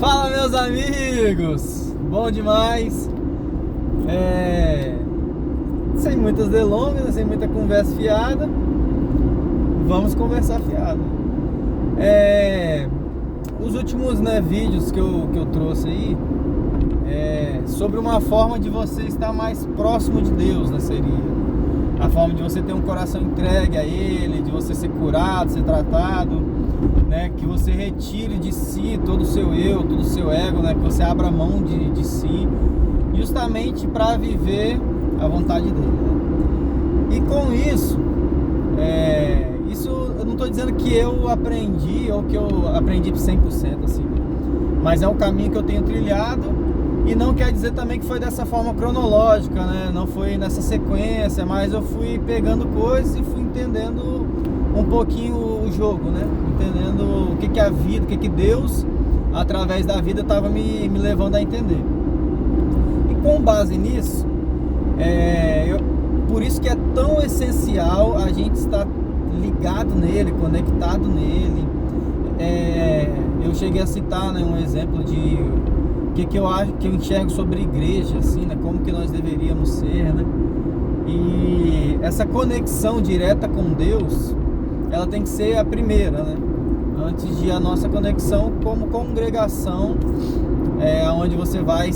Fala, meus amigos, bom demais. Sem muitas delongas, sem muita conversa fiada, vamos conversar fiado. Os últimos vídeos que eu trouxe aí sobre uma forma de você estar mais próximo de Deus, seria a forma de você ter um coração entregue a Ele, de você ser curado, ser tratado, que você retire de si todo o seu eu, todo o seu ego, que você abra mão de si, justamente para viver a vontade dele. E com isso, isso eu não estou dizendo que eu aprendi ou que eu aprendi 100% assim, mas é um caminho que eu tenho trilhado. E não quer dizer também que foi dessa forma cronológica, não foi nessa sequência, mas eu fui pegando coisas e fui entendendo um pouquinho o jogo, entendendo o que a vida, o que Deus, através da vida, estava me levando a entender. E com base nisso, por isso que é tão essencial a gente estar ligado nele, conectado nele. Eu cheguei a citar um exemplo de que eu acho, que eu enxergo sobre a igreja, assim, como que nós deveríamos ser, E essa conexão direta com Deus, ela tem que ser a primeira, antes de a nossa conexão como congregação, onde você vai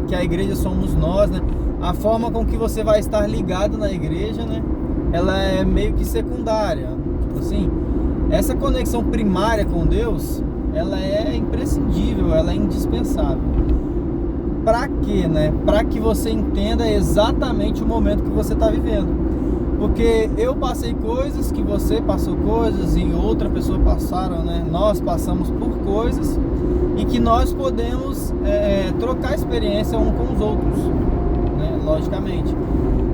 que a igreja somos nós, A forma com que você vai estar ligado na igreja, ela é meio que secundária, tipo assim. Essa conexão primária com Deus, ela é imprescindível, ela é indispensável. Para quê, Para que você entenda exatamente o momento que você está vivendo. Porque eu passei coisas, que você passou coisas e outra pessoa passaram, Nós passamos por coisas e que nós podemos trocar experiência um com os outros, logicamente.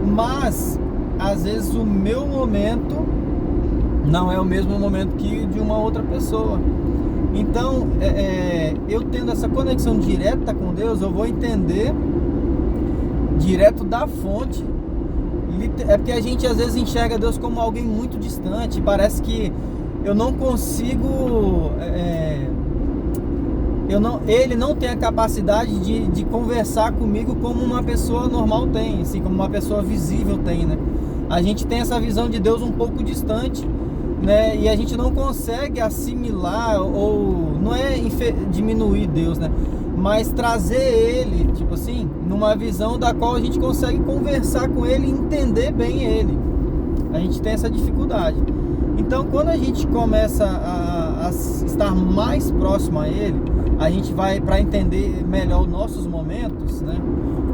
Mas, às vezes, o meu momento não é o mesmo momento que de uma outra pessoa. Então, eu tendo essa conexão direta com Deus, eu vou entender direto da fonte. É porque a gente às vezes enxerga Deus como alguém muito distante. Parece que eu não consigo... Ele não tem a capacidade de conversar comigo como uma pessoa normal tem, assim, como uma pessoa visível tem, A gente tem essa visão de Deus um pouco distante, e a gente não consegue assimilar, ou não é diminuir Deus, mas trazer ele, tipo assim, numa visão da qual a gente consegue conversar com ele e entender bem ele. A gente tem essa dificuldade. Então, quando a gente começa a estar mais próximo a ele, a gente vai, para entender melhor os nossos momentos,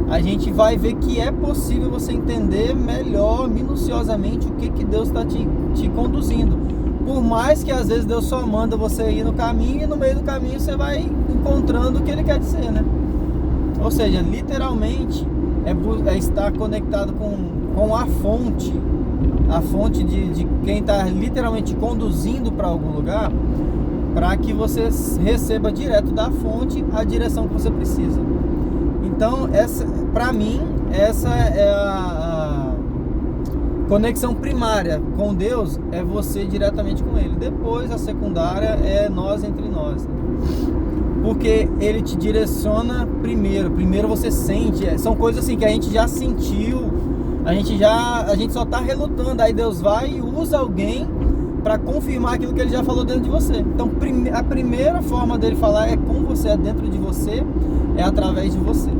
a gente vai ver que é possível você entender melhor, minuciosamente, o que Deus está te conduzindo. Por mais que às vezes Deus só manda você ir no caminho, e no meio do caminho você vai encontrando o que Ele quer dizer, Ou seja, literalmente é estar conectado com a fonte de quem está literalmente conduzindo para algum lugar, para que você receba direto da fonte a direção que você precisa. Então, para mim, essa é a conexão primária com Deus, é você diretamente com Ele. Depois, a secundária é nós entre nós. Porque Ele te direciona primeiro você sente. São coisas assim que a gente já sentiu, a gente só está relutando. Aí Deus vai e usa alguém para confirmar aquilo que Ele já falou dentro de você. Então, a primeira forma dele falar é com você, é dentro de você, é através de você.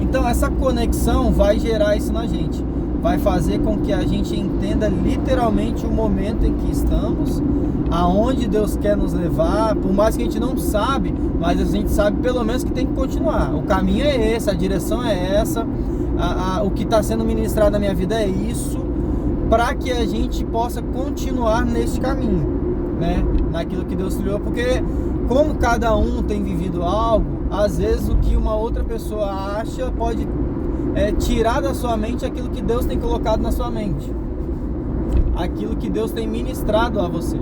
Então, essa conexão vai gerar isso na gente, vai fazer com que a gente entenda literalmente o momento em que estamos, aonde Deus quer nos levar. Por mais que a gente não sabe, mas a gente sabe pelo menos que tem que continuar. O caminho é esse, a direção é essa, o que está sendo ministrado na minha vida é isso, para que a gente possa continuar nesse caminho, naquilo que Deus criou. Porque como cada um tem vivido algo, às vezes o que uma outra pessoa acha pode tirar da sua mente aquilo que Deus tem colocado na sua mente, aquilo que Deus tem ministrado a você.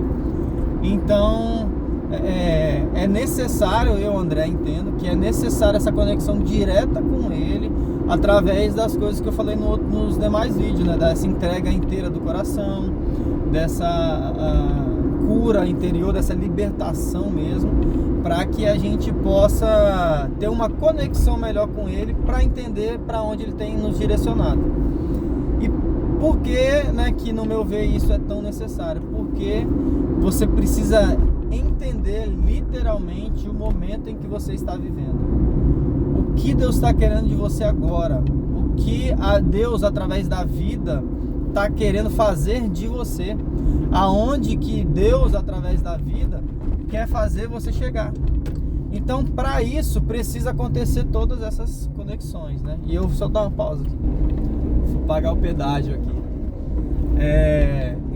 Então é necessário, eu, André, entendo que é necessário essa conexão direta com Ele, através das coisas que eu falei nos demais vídeos, dessa entrega inteira do coração, dessa cura interior, dessa libertação mesmo, para para que a gente possa ter uma conexão melhor com Ele, para entender para onde Ele tem nos direcionado. E por que, né, que no meu ver isso é tão necessário? Porque você precisa entender literalmente o momento em que você está vivendo. O que Deus está querendo de você agora? O que Deus, através da vida, está querendo fazer de você? Aonde que Deus, através da vida, quer fazer você chegar? Então, para isso, precisa acontecer todas essas conexões, né? E eu só dar uma pausa aqui. Vou pagar o pedágio aqui.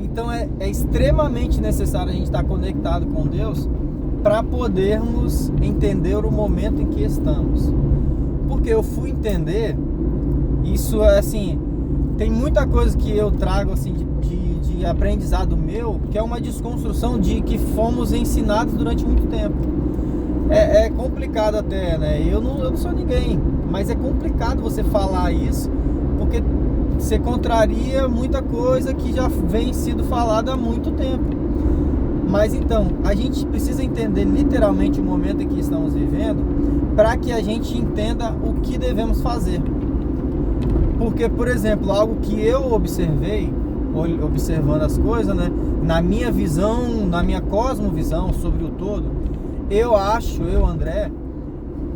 Então, é extremamente necessário a gente estar conectado com Deus para podermos entender o momento em que estamos. Porque eu fui entender, isso é assim, tem muita coisa que eu trago assim de aprendizado meu, que é uma desconstrução de que fomos ensinados durante muito tempo. É complicado até, né? Eu não sou ninguém, mas é complicado você falar isso, porque você contraria muita coisa que já vem sido falada há muito tempo. Mas então, a gente precisa entender literalmente o momento em que estamos vivendo, para que a gente entenda o que devemos fazer. Porque, por exemplo, algo que eu observei, observando as coisas, né, na minha visão, na minha cosmovisão sobre o todo, eu, André,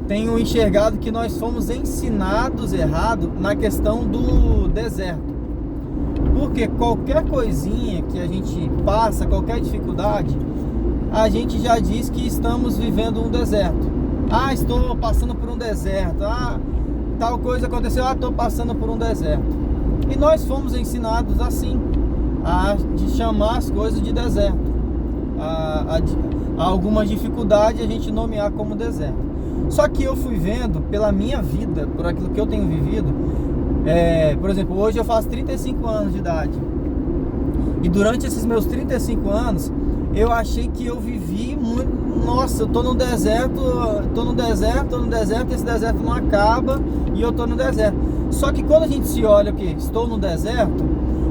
tenho enxergado que nós fomos ensinados errado na questão do deserto. Porque qualquer coisinha que a gente passa, qualquer dificuldade, a gente já diz que estamos vivendo um deserto. Ah, estou passando por um deserto. Ah, tal coisa aconteceu. Ah, estou passando por um deserto. E nós fomos ensinados assim, de chamar as coisas de deserto. A alguma dificuldade a gente nomear como deserto. Só que eu fui vendo pela minha vida, por aquilo que eu tenho vivido. Por exemplo, hoje eu faço 35 anos de idade. E durante esses meus 35 anos, eu achei que eu vivi muito. Nossa, eu tô no deserto, esse deserto não acaba e eu tô no deserto. Só que quando a gente se olha que estou no deserto,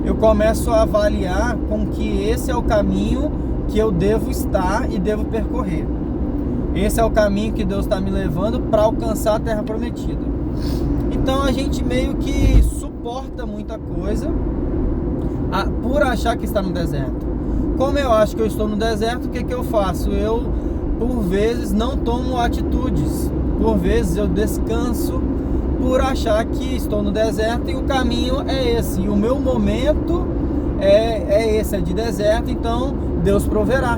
eu começo a avaliar com que esse é o caminho que eu devo estar e devo percorrer. Esse é o caminho que Deus está me levando para alcançar a terra prometida. Então a gente meio que suporta muita coisa por achar que está no deserto. Como eu acho que eu estou no deserto, o que eu faço? Eu, por vezes, não tomo atitudes. Por vezes eu descanso por achar que estou no deserto e o caminho é esse. E o meu momento é esse, é de deserto, então Deus proverá.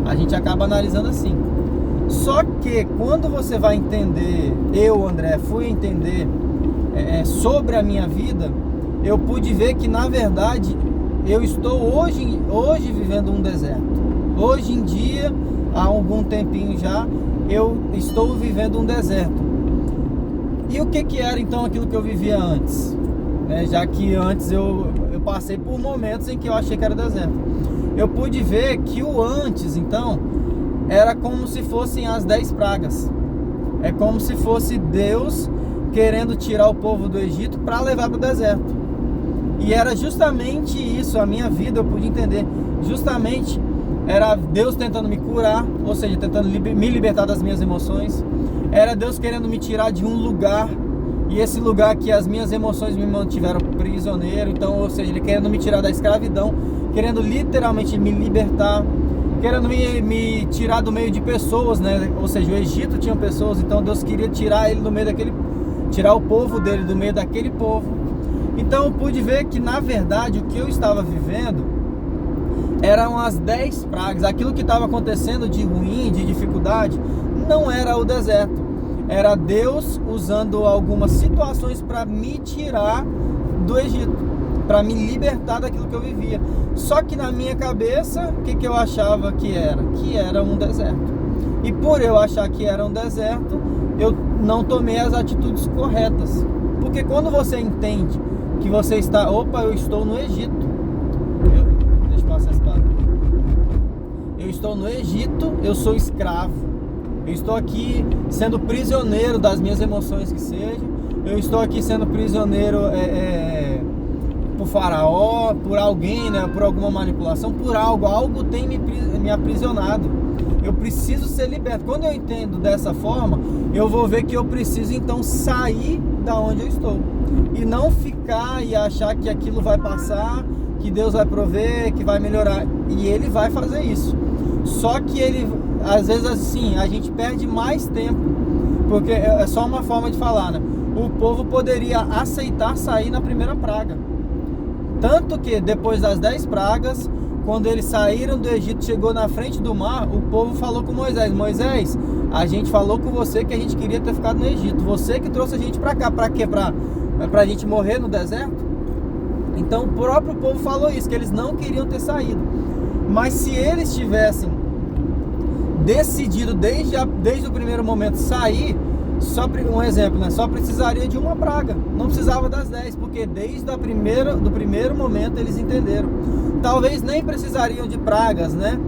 A gente acaba analisando assim. Só que quando você vai entender, eu, André, fui entender sobre a minha vida, eu pude ver que na verdade eu estou hoje vivendo um deserto. Hoje em dia, há algum tempinho já, eu estou vivendo um deserto. E o que era então aquilo que eu vivia antes? Já que antes eu passei por momentos em que eu achei que era deserto. Eu pude ver que o antes, então, era como se fossem as 10 pragas. É como se fosse Deus querendo tirar o povo do Egito para levar para o deserto. E era justamente isso, a minha vida, eu pude entender. Justamente era Deus tentando me curar, ou seja, tentando me libertar das minhas emoções. Era Deus querendo me tirar de um lugar, e esse lugar que as minhas emoções me mantiveram prisioneiro. Então, ou seja, Ele querendo me tirar da escravidão, querendo literalmente me libertar, querendo me tirar do meio de pessoas, né? Ou seja, o Egito tinha pessoas, então Deus queria tirar ele do meio tirar o povo dele do meio daquele povo. Então eu pude ver que na verdade o que eu estava vivendo eram as 10 pragas. Aquilo que estava acontecendo de ruim, de dificuldade, não era o deserto. Era Deus usando algumas situações para me tirar do Egito, para me libertar daquilo que eu vivia. Só que na minha cabeça, o que eu achava que era? Que era um deserto. E por eu achar que era um deserto, eu não tomei as atitudes corretas. Porque quando você entende que você está... Opa, eu estou no Egito. Deixa eu passar esse papo. Eu estou no Egito, eu sou escravo. Eu estou aqui sendo prisioneiro das minhas emoções que seja. Eu estou aqui sendo prisioneiro por faraó, por alguém, né, por alguma manipulação, por algo tem me aprisionado. eu preciso ser liberto. Quando eu entendo dessa forma, eu vou ver que eu preciso então sair da onde eu estou e não ficar e achar que aquilo vai passar, que Deus vai prover, que vai melhorar, e Ele vai fazer isso. Só que Ele, às vezes assim, a gente perde mais tempo, porque é só uma forma de falar, né? O povo poderia aceitar sair na primeira praga, tanto que depois das 10 pragas, quando eles saíram do Egito, chegou na frente do mar, o povo falou com Moisés: Moisés, a gente falou com você que a gente queria ter ficado no Egito, você que trouxe a gente para cá, para quê? Pra gente morrer no deserto? Então o próprio povo falou isso, que eles não queriam ter saído. Mas se eles tivessem decidido desde o primeiro momento sair, só um exemplo, né? Só precisaria de uma praga, não precisava das 10, porque desde do primeiro momento eles entenderam. Talvez nem precisariam de pragas, né?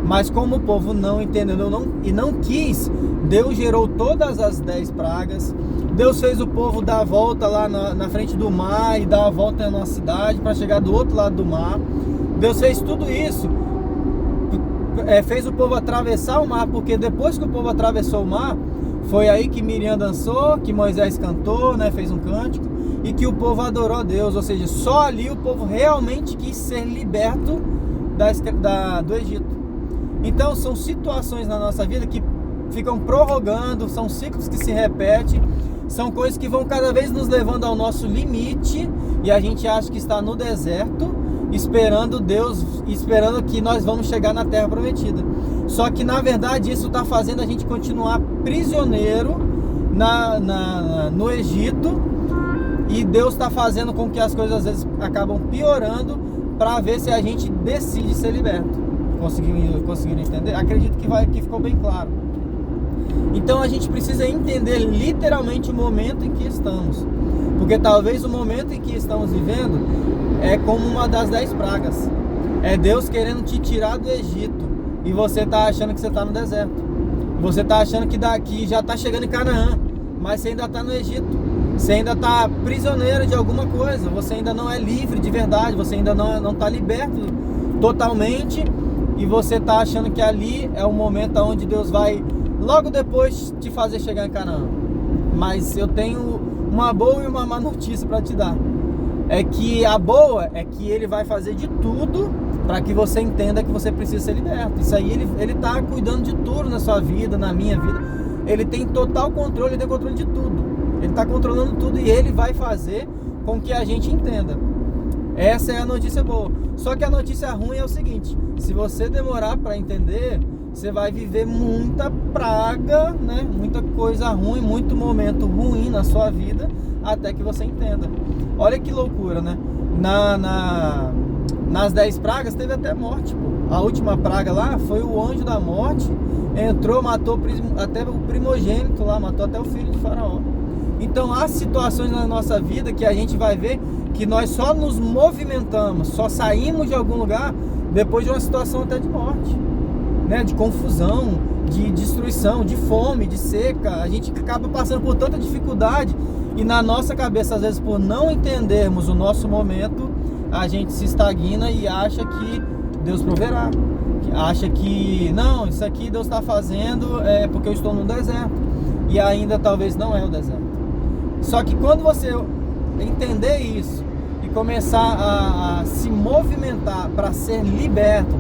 Mas como o povo não entendeu e não quis, Deus gerou todas as 10 pragas. Deus fez o povo dar a volta lá na frente do mar e dar a volta na nossa cidade para chegar do outro lado do mar. Deus fez tudo isso, fez o povo atravessar o mar, porque depois que o povo atravessou o mar, foi aí que Miriam dançou, que Moisés cantou, né, fez um cântico, e que o povo adorou a Deus. Ou seja, só ali o povo realmente quis ser liberto do Egito. Então são situações na nossa vida que ficam prorrogando, são ciclos que se repetem, são coisas que vão cada vez nos levando ao nosso limite, e a gente acha que está no deserto, esperando Deus, esperando que nós vamos chegar na terra prometida. Só que na verdade isso está fazendo a gente continuar prisioneiro no Egito, e Deus está fazendo com que as coisas às vezes acabam piorando, para ver se a gente decide ser liberto. Conseguiram entender? Acredito que ficou bem claro. Então a gente precisa entender literalmente o momento em que estamos, porque talvez o momento em que estamos vivendo é como uma das 10 pragas. É Deus querendo te tirar do Egito, e você está achando que você está no deserto. Você está achando que daqui já está chegando em Canaã, mas você ainda está no Egito. Você ainda está prisioneiro de alguma coisa. Você ainda não é livre de verdade. Você ainda não está liberto totalmente, e você está achando que ali é o momento onde Deus vai logo depois te fazer chegar em Canaã. Mas eu tenho uma boa e uma má notícia para te dar. É que a boa é que Ele vai fazer de tudo para que você entenda que você precisa ser liberto. Isso aí Ele está cuidando de tudo na sua vida, na minha vida. Ele tem total controle, Ele tem controle de tudo. Ele está controlando tudo, e Ele vai fazer com que a gente entenda. Essa é a notícia boa. Só que a notícia ruim é o seguinte: se você demorar para entender, você vai viver muita praga, né? Muita coisa ruim, muito momento ruim na sua vida, até que você entenda. Olha que loucura, né? Nas 10 pragas teve até morte, pô. A última praga lá foi o anjo da morte, entrou, matou até o primogênito lá, matou até o filho de Faraó. Então há situações na nossa vida que a gente vai ver que nós só nos movimentamos, só saímos de algum lugar depois de uma situação até de morte, né? De confusão, de destruição, de fome, de seca. A gente acaba passando por tanta dificuldade, e na nossa cabeça, às vezes, por não entendermos o nosso momento, a gente se estagna e acha que Deus proverá, acha que não, isso aqui Deus está fazendo porque eu estou no deserto, e ainda talvez não é o deserto. Só que quando você entender isso e começar a se movimentar para ser liberto,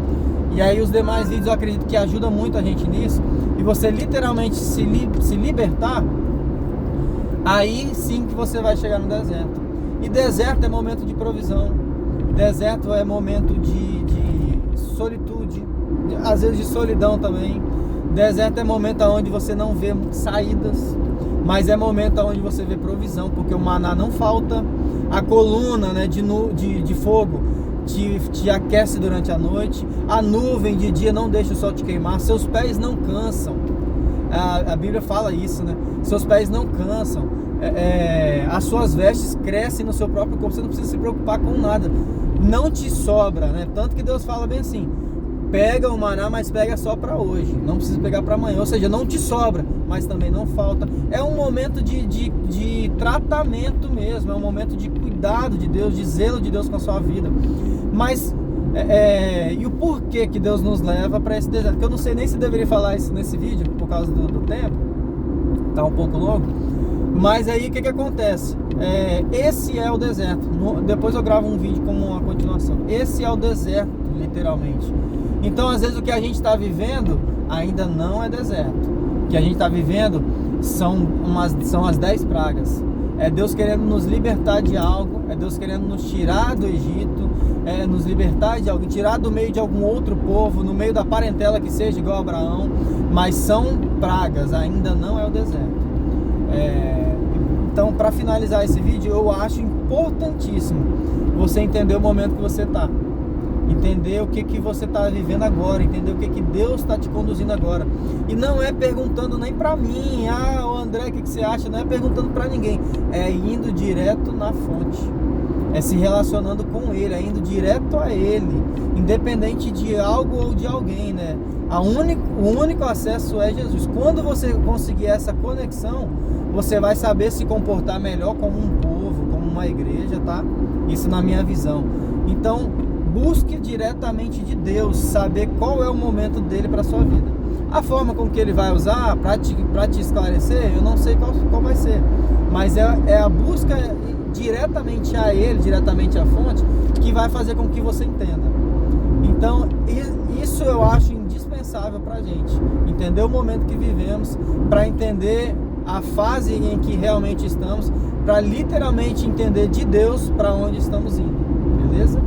e aí os demais vídeos eu acredito que ajudam muito a gente nisso, e você literalmente se libertar, aí sim que você vai chegar no deserto. E deserto é momento de provisão, deserto é momento de solitude, às vezes de solidão também. Deserto é momento onde você não vê saídas, mas é momento onde você vê provisão, porque o maná não falta, a coluna, né, de fogo te aquece durante a noite, a nuvem de dia não deixa o sol te queimar, seus pés não cansam. A Bíblia fala isso, né? Seus pés não cansam, as suas vestes crescem no seu próprio corpo, você não precisa se preocupar com nada, não te sobra, né? Tanto que Deus fala bem assim: pega o maná, mas pega só para hoje, não precisa pegar para amanhã. Ou seja, não te sobra, mas também não falta. É um momento de tratamento mesmo, é um momento de cuidado de Deus, de zelo de Deus com a sua vida. Mas E o porquê que Deus nos leva para esse deserto, que eu não sei nem se deveria falar isso nesse vídeo por causa do tempo, tá um pouco longo. Mas aí o que acontece? Esse é o deserto. Depois eu gravo um vídeo como uma continuação. Esse é o deserto, literalmente. Então às vezes o que a gente está vivendo ainda não é deserto. O que a gente está vivendo são as 10 pragas. É Deus querendo nos libertar de algo, é Deus querendo nos tirar do Egito, nos libertar de algo, tirar do meio de algum outro povo, no meio da parentela que seja igual a Abraão, mas são pragas, ainda não é o deserto. Então, para finalizar esse vídeo, eu acho importantíssimo você entender o momento que você está, entender o que você está vivendo agora, entender o que Deus está te conduzindo agora. E não é perguntando nem para mim, André, o que você acha? Não é perguntando para ninguém, é indo direto na fonte, é se relacionando com Ele, é indo direto a Ele, independente de algo ou de alguém, né? O único acesso é Jesus. Quando você conseguir essa conexão, você vai saber se comportar melhor como um povo, como uma igreja, tá? Isso na minha visão. Então, busque diretamente de Deus, saber qual é o momento dele para sua vida. A forma com que ele vai usar para te esclarecer, eu não sei qual vai ser, mas é a busca diretamente a ele, diretamente à fonte, que vai fazer com que você entenda. Então, isso eu acho indispensável para a gente entender o momento que vivemos, para entender a fase em que realmente estamos, para literalmente entender de Deus para onde estamos indo, beleza?